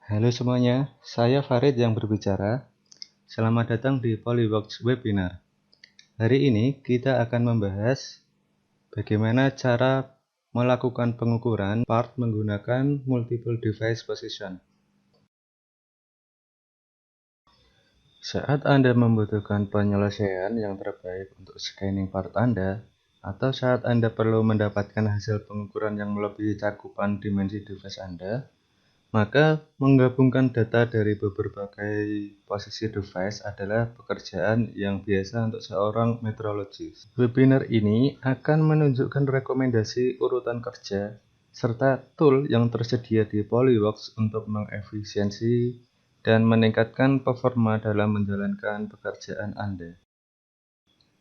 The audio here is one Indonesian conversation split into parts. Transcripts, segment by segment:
Halo semuanya, saya Farid yang berbicara. Selamat datang di Polyworks Webinar. Hari ini kita akan membahas bagaimana cara melakukan pengukuran part menggunakan multiple device position. Saat Anda membutuhkan penyelesaian yang terbaik untuk scanning part Anda, atau saat Anda perlu mendapatkan hasil pengukuran yang melebihi cakupan dimensi device Anda, maka menggabungkan data dari berbagai posisi device adalah pekerjaan yang biasa untuk seorang meteorologis. Webinar ini akan menunjukkan rekomendasi urutan kerja serta tool yang tersedia di Polyworks untuk mengefisiensi dan meningkatkan performa dalam menjalankan pekerjaan Anda.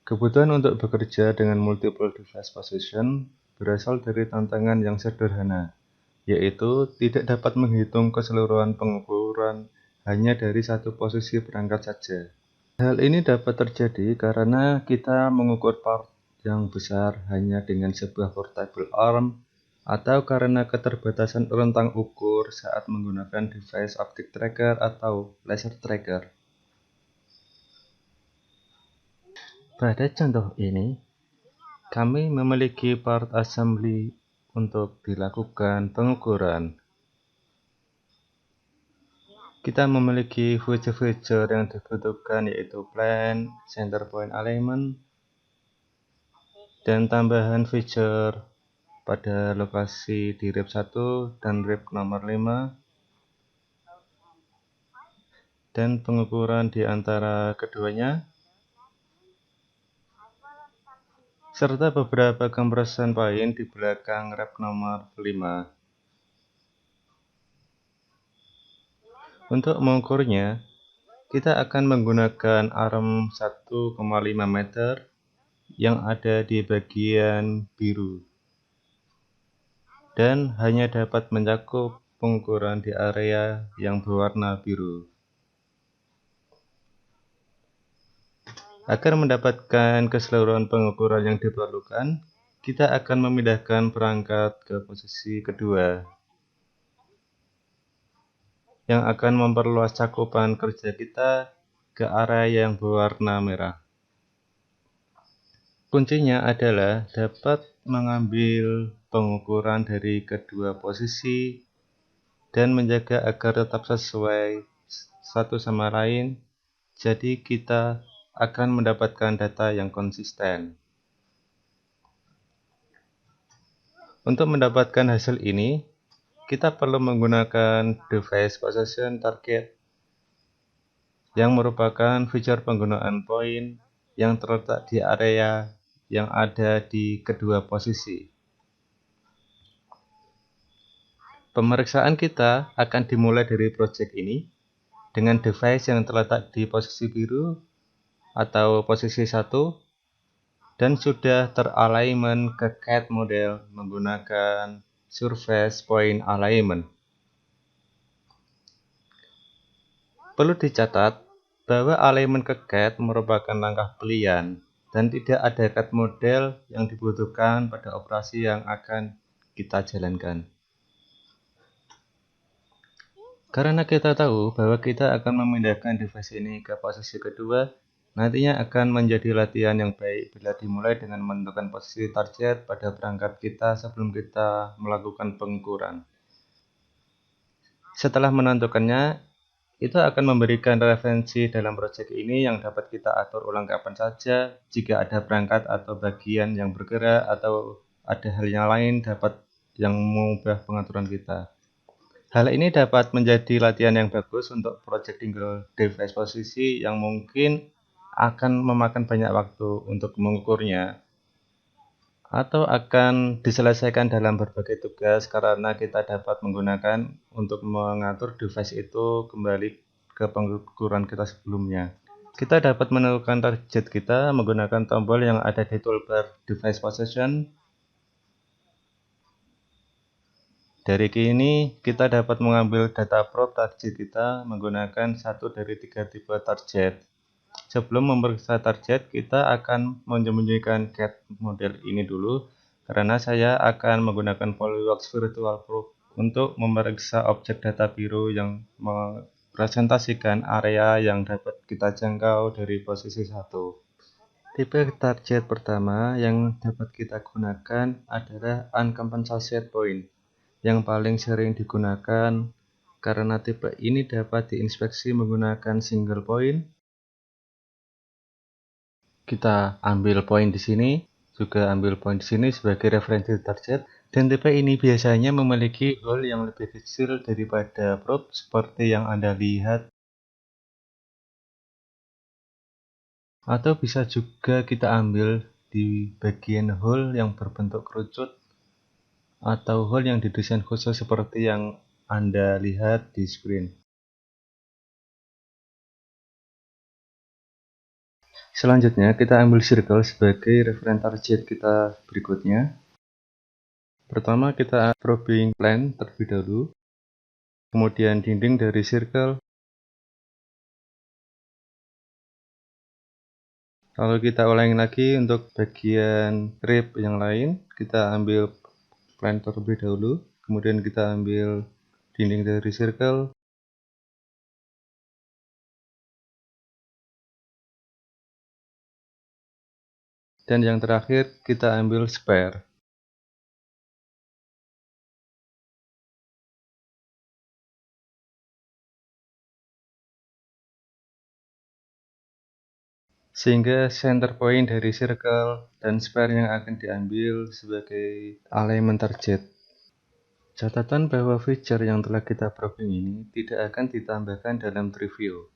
Kebutuhan untuk bekerja dengan multiple device position berasal dari tantangan yang sederhana, yaitu tidak dapat menghitung keseluruhan pengukuran hanya dari satu posisi perangkat saja. Hal ini dapat terjadi karena kita mengukur part yang besar hanya dengan sebuah portable arm, atau karena keterbatasan rentang ukur saat menggunakan device optic tracker atau laser tracker. Pada contoh ini, kami memiliki part assembly untuk dilakukan pengukuran. Kita memiliki feature-feature yang dibutuhkan, yaitu plane, center point alignment, dan tambahan feature pada lokasi di rib 1 dan rib nomor 5, dan pengukuran di antara keduanya, serta beberapa compression point di belakang rib nomor 5. Untuk mengukurnya, kita akan menggunakan arm 1,5 meter yang ada di bagian biru dan hanya dapat mencakup pengukuran di area yang berwarna biru. Agar mendapatkan keseluruhan pengukuran yang diperlukan, kita akan memindahkan perangkat ke posisi kedua, yang akan memperluas cakupan kerja kita ke area yang berwarna merah. Kuncinya adalah dapat mengambil pengukuran dari kedua posisi dan menjaga agar tetap sesuai satu sama lain, jadi kita akan mendapatkan data yang konsisten. Untuk mendapatkan hasil ini, kita perlu menggunakan device position target, yang merupakan fitur penggunaan poin yang terletak di area yang ada di kedua posisi. Pemeriksaan kita akan dimulai dari project ini dengan device yang terletak di posisi biru atau posisi 1 dan sudah teralignment ke CAD model menggunakan Surface Point Alignment. Perlu dicatat bahwa alignment ke CAD merupakan langkah pilihan dan tidak ada CAD model yang dibutuhkan pada operasi yang akan kita jalankan. Karena kita tahu bahwa kita akan memindahkan device ini ke posisi kedua, nantinya akan menjadi latihan yang baik bila dimulai dengan menentukan posisi target pada perangkat kita sebelum kita melakukan pengukuran. Setelah menentukannya, itu akan memberikan referensi dalam proyek ini yang dapat kita atur ulang kapan saja jika ada perangkat atau bagian yang bergerak atau ada hal yang lain yang mengubah pengaturan kita. Hal ini dapat menjadi latihan yang bagus untuk proyek single device posisi yang mungkin akan memakan banyak waktu untuk mengukurnya, atau akan diselesaikan dalam berbagai tugas karena kita dapat menggunakan untuk mengatur device itu kembali ke pengukuran kita sebelumnya. Kita dapat menentukan target kita menggunakan tombol yang ada di toolbar device position. Dari ini, kita dapat mengambil data probe target kita menggunakan satu dari 3 tipe target. Sebelum memeriksa target, kita akan menyembunyikan CAD model ini dulu, karena saya akan menggunakan Polyworks Virtual Probe untuk memeriksa objek data biru yang merepresentasikan area yang dapat kita jangkau dari posisi 1. Tipe target pertama yang dapat kita gunakan adalah uncompensated point, yang paling sering digunakan karena tipe ini dapat diinspeksi menggunakan single point. Kita ambil poin di sini, juga ambil poin di sini sebagai referensi target, dan tipe ini biasanya memiliki hole yang lebih kecil daripada probe seperti yang Anda lihat. Atau bisa juga kita ambil di bagian hole yang berbentuk kerucut atau hole yang didesain khusus seperti yang Anda lihat di screen. Selanjutnya kita ambil circle sebagai reference target kita berikutnya. Pertama kita probing plane terlebih dahulu, kemudian dinding dari circle. Lalu kita ulangi lagi untuk bagian rib yang lain, kita ambil plane terlebih dahulu, kemudian kita ambil dinding dari circle. Dan yang terakhir kita ambil spare. Sehingga center point dari circle dan spare yang akan diambil sebagai alignment target. Catatan bahwa feature yang telah kita probing ini tidak akan ditambahkan dalam preview,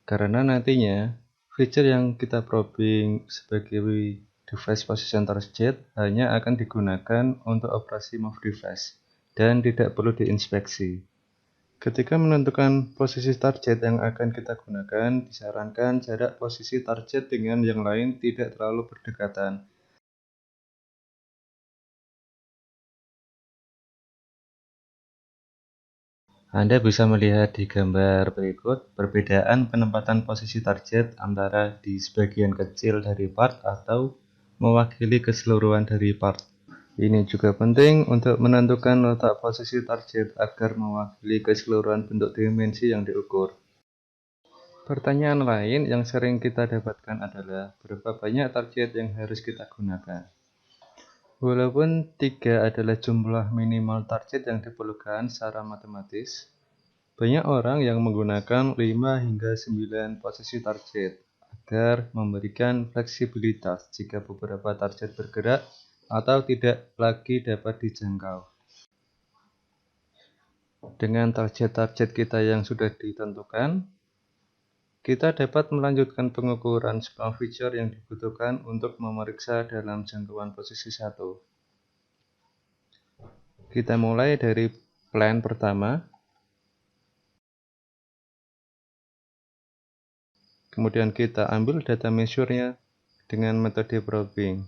karena nantinya feature yang kita probing sebagai device position target hanya akan digunakan untuk operasi move device dan tidak perlu diinspeksi. Ketika menentukan posisi target yang akan kita gunakan, disarankan jarak posisi target dengan yang lain tidak terlalu berdekatan. Anda bisa melihat di gambar berikut perbedaan penempatan posisi target antara di sebagian kecil dari part atau mewakili keseluruhan dari part. Ini juga penting untuk menentukan letak posisi target agar mewakili keseluruhan bentuk dimensi yang diukur. Pertanyaan lain yang sering kita dapatkan adalah berapa banyak target yang harus kita gunakan. Walaupun 3 adalah jumlah minimal target yang diperlukan secara matematis, banyak orang yang menggunakan 5 hingga 9 posisi target agar memberikan fleksibilitas jika beberapa target bergerak atau tidak lagi dapat dijangkau. Dengan target-target kita yang sudah ditentukan, kita dapat melanjutkan pengukuran semua feature yang dibutuhkan untuk memeriksa dalam jangkauan posisi 1. Kita mulai dari plane pertama, kemudian kita ambil data measure-nya dengan metode probing.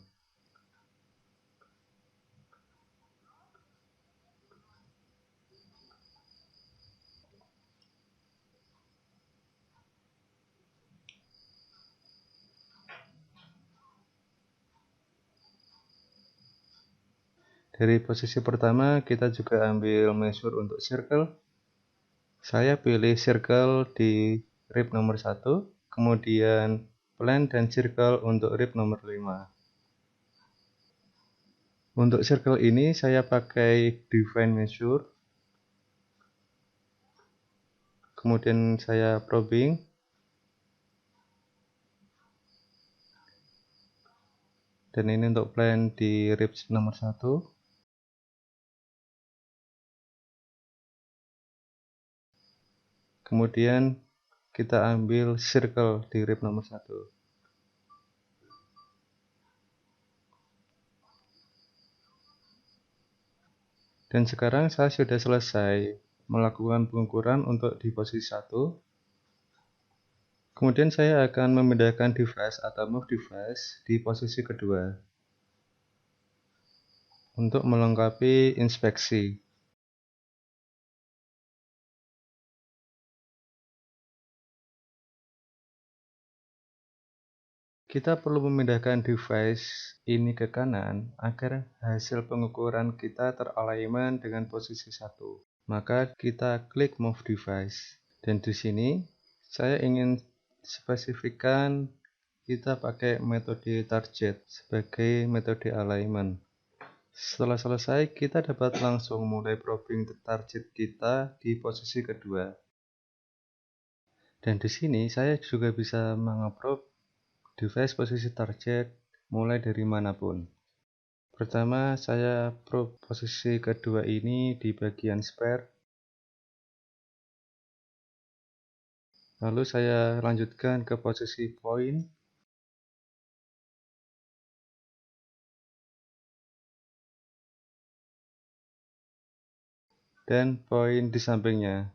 Dari posisi pertama, kita juga ambil measure untuk circle. Saya pilih circle di rib nomor 1, kemudian plane dan circle untuk rib nomor 5. Untuk circle ini saya pakai define measure, kemudian saya probing, dan ini untuk plane di rib nomor 1. Kemudian kita ambil circle di rib nomor 1. Dan sekarang saya sudah selesai melakukan pengukuran untuk di posisi 1. Kemudian saya akan memindahkan device atau move device di posisi kedua untuk melengkapi inspeksi. Kita perlu memindahkan device ini ke kanan agar hasil pengukuran kita teralignment dengan posisi 1. Maka kita klik Move Device. Dan di sini saya ingin spesifikkan kita pakai metode target sebagai metode alignment. Setelah selesai, kita dapat langsung mulai probing target kita di posisi kedua. Dan di sini saya juga bisa mengeprobe device posisi target mulai dari manapun. Pertama, saya probe posisi kedua ini di bagian spare. Lalu saya lanjutkan ke posisi point. Dan poin di sampingnya.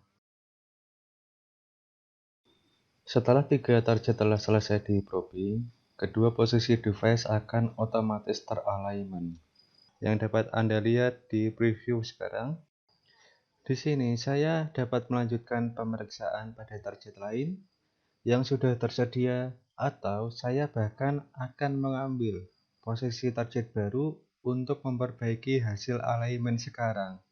Setelah 3 target telah selesai di probing, kedua posisi device akan otomatis teralignment. Yang dapat Anda lihat di preview sekarang. Di sini saya dapat melanjutkan pemeriksaan pada target lain yang sudah tersedia, atau saya bahkan akan mengambil posisi target baru untuk memperbaiki hasil alignment sekarang.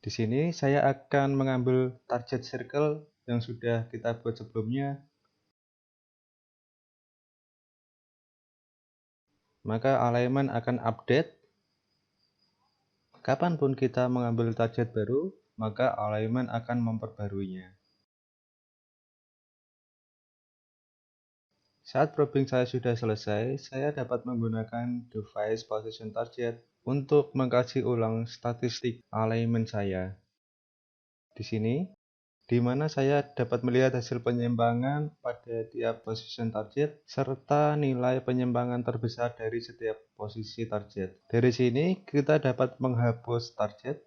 Di sini saya akan mengambil target circle yang sudah kita buat sebelumnya. Maka alignment akan update. Kapanpun kita mengambil target baru, maka alignment akan memperbaruinya. Saat probing saya sudah selesai, saya dapat menggunakan device position target untuk mengkaji ulang statistik alignment saya. Di sini, di mana saya dapat melihat hasil penyimpangan pada tiap position target serta nilai penyimpangan terbesar dari setiap posisi target. Dari sini kita dapat menghapus target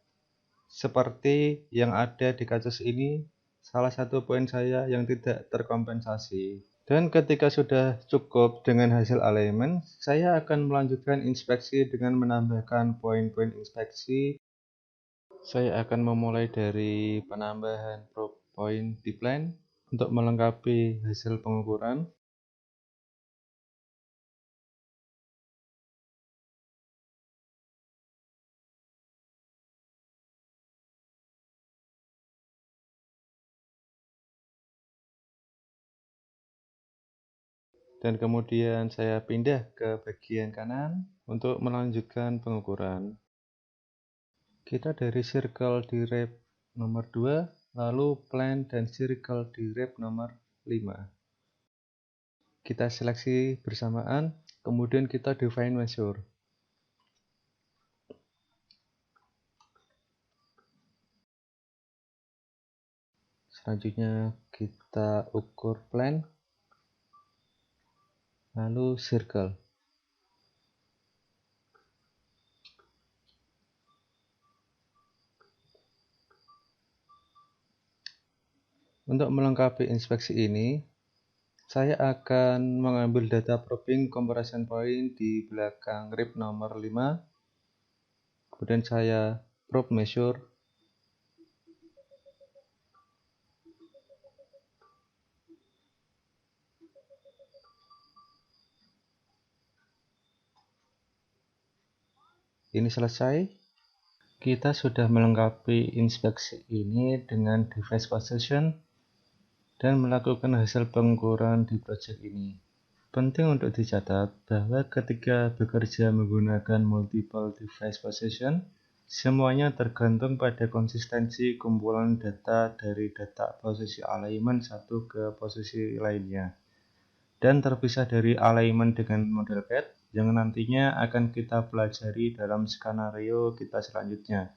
seperti yang ada di kasus ini, salah satu poin saya yang tidak terkompensasi. Dan ketika sudah cukup dengan hasil alignment, saya akan melanjutkan inspeksi dengan menambahkan poin-poin inspeksi. Saya akan memulai dari penambahan probe point di plan untuk melengkapi hasil pengukuran. Dan kemudian saya pindah ke bagian kanan untuk melanjutkan pengukuran. Kita dari circle di rep nomor 2, lalu plan dan circle di rep nomor 5. Kita seleksi bersamaan, kemudian kita define measure. Selanjutnya kita ukur plan, lalu circle. Untuk melengkapi inspeksi ini, saya akan mengambil data probing comparison point di belakang rep nomor 5. Kemudian saya probe measure. Ini selesai. Kita sudah melengkapi inspeksi ini dengan device position dan melakukan hasil pengukuran di project ini. Penting untuk dicatat bahwa ketika bekerja menggunakan multiple device position, semuanya tergantung pada konsistensi kumpulan data dari data posisi alignment satu ke posisi lainnya, dan terpisah dari alignment dengan model PET yang nantinya akan kita pelajari dalam skenario kita selanjutnya,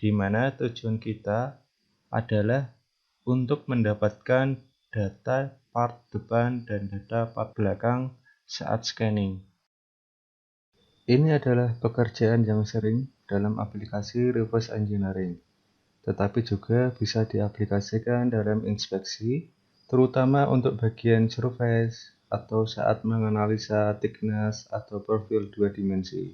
di mana tujuan kita adalah untuk mendapatkan data part depan dan data part belakang saat scanning. Ini adalah pekerjaan yang sering dalam aplikasi reverse engineering, tetapi juga bisa diaplikasikan dalam inspeksi, terutama untuk bagian surface atau saat menganalisa thickness atau profil 2 dimensi.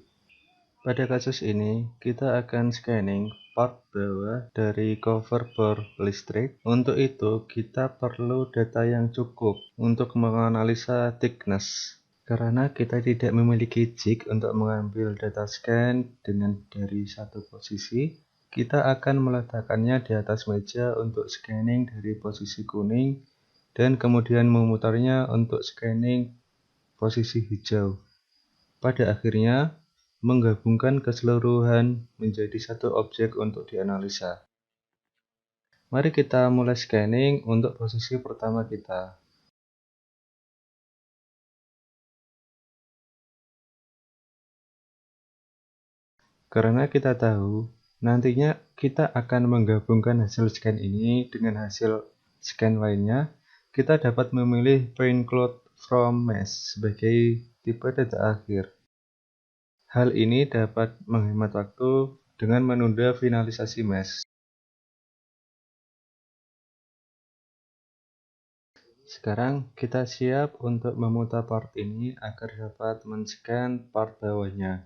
Pada kasus ini, kita akan scanning part bawah dari cover bor listrik. Untuk itu, kita perlu data yang cukup untuk menganalisa thickness. Karena kita tidak memiliki jig untuk mengambil data scan dari satu posisi, kita akan meletakkannya di atas meja untuk scanning dari posisi kuning dan kemudian memutarnya untuk scanning posisi hijau. Pada akhirnya, menggabungkan keseluruhan menjadi satu objek untuk dianalisa. Mari kita mulai scanning untuk posisi pertama kita. Karena kita tahu, nantinya kita akan menggabungkan hasil scan ini dengan hasil scan lainnya, kita dapat memilih point cloud from mesh sebagai tipe data akhir. Hal ini dapat menghemat waktu dengan menunda finalisasi mesh. Sekarang kita siap untuk memutar part ini agar dapat men-scan part bawahnya.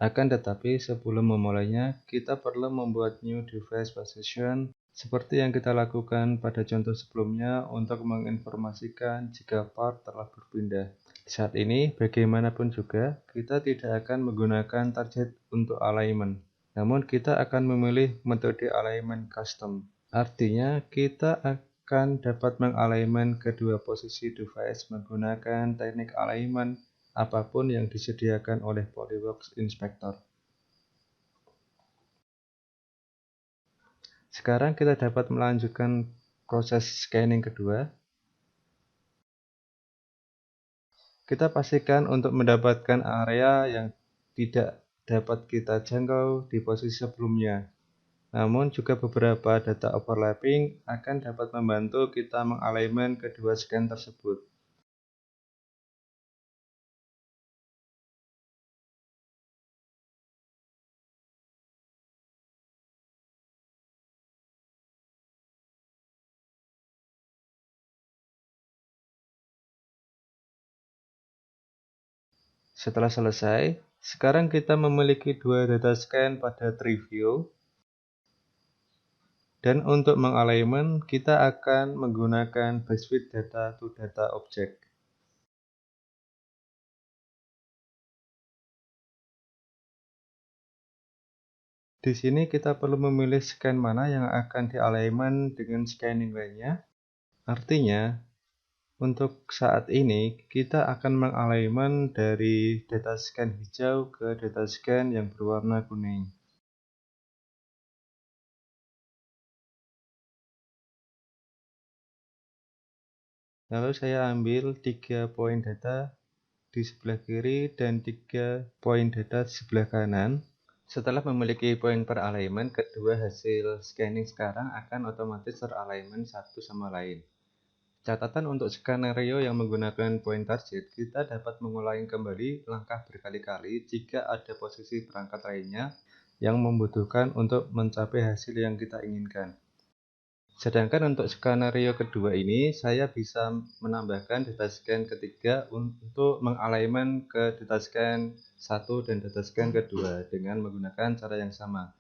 Akan tetapi sebelum memulainya, kita perlu membuat new device position seperti yang kita lakukan pada contoh sebelumnya untuk menginformasikan jika part telah berpindah. Saat ini, bagaimanapun juga, kita tidak akan menggunakan target untuk alignment, namun kita akan memilih metode alignment custom. Artinya, kita akan dapat mengalignment kedua posisi device menggunakan teknik alignment apapun yang disediakan oleh Polyworks Inspector. Sekarang kita dapat melanjutkan proses scanning kedua. Kita pastikan untuk mendapatkan area yang tidak dapat kita jangkau di posisi sebelumnya. Namun juga beberapa data overlapping akan dapat membantu kita mengalignment kedua scan tersebut. Setelah selesai, sekarang kita memiliki dua data scan pada tree view. Dan untuk mengalignment, kita akan menggunakan base fit data to data object. Di sini kita perlu memilih scan mana yang akan dialignment dengan scanning lainnya. Artinya, untuk saat ini, kita akan mengalignment dari data scan hijau ke data scan yang berwarna kuning. Lalu saya ambil 3 poin data di sebelah kiri dan 3 poin data di sebelah kanan. Setelah memiliki poin per alignment, kedua hasil scanning sekarang akan otomatis teralignment satu sama lain. Catatan untuk skenario yang menggunakan poin target, kita dapat mengulangi kembali langkah berkali-kali jika ada posisi perangkat lainnya yang membutuhkan untuk mencapai hasil yang kita inginkan. Sedangkan untuk skenario kedua ini, saya bisa menambahkan data scan ketiga untuk mengalignment ke data scan 1 dan data scan kedua dengan menggunakan cara yang sama.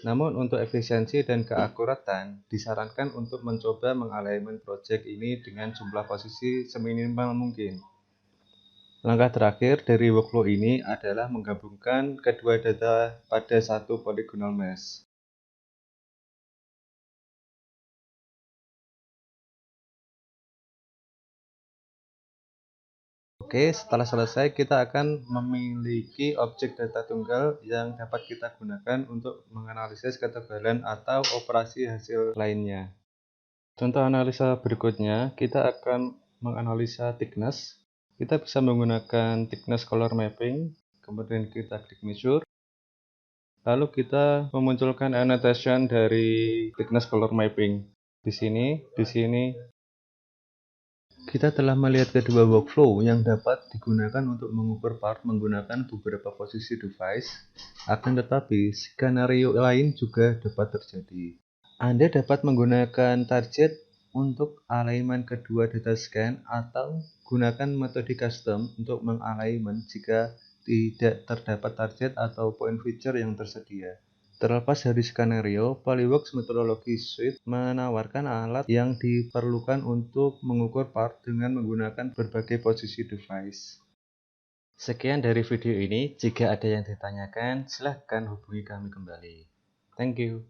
Namun untuk efisiensi dan keakuratan, disarankan untuk mencoba mengalignment project ini dengan jumlah posisi seminimal mungkin. Langkah terakhir dari workflow ini adalah menggabungkan kedua data pada satu polygonal mesh. Oke, setelah selesai kita akan memiliki objek data tunggal yang dapat kita gunakan untuk menganalisis ketebalan atau operasi hasil lainnya. Contoh analisa berikutnya, kita akan menganalisa thickness. Kita bisa menggunakan thickness color mapping, kemudian kita klik measure. Lalu kita memunculkan annotation dari thickness color mapping. Di sini, kita telah melihat kedua workflow yang dapat digunakan untuk mengukur part menggunakan beberapa posisi device. Akan tetapi, skenario lain juga dapat terjadi. Anda dapat menggunakan target untuk alignment kedua data scan atau gunakan metode custom untuk mengalignment jika tidak terdapat target atau point feature yang tersedia. Terlepas dari skenario, Polyworks Metrology Suite menawarkan alat yang diperlukan untuk mengukur part dengan menggunakan berbagai posisi device. Sekian dari video ini, jika ada yang ditanyakan, silahkan hubungi kami kembali. Thank you.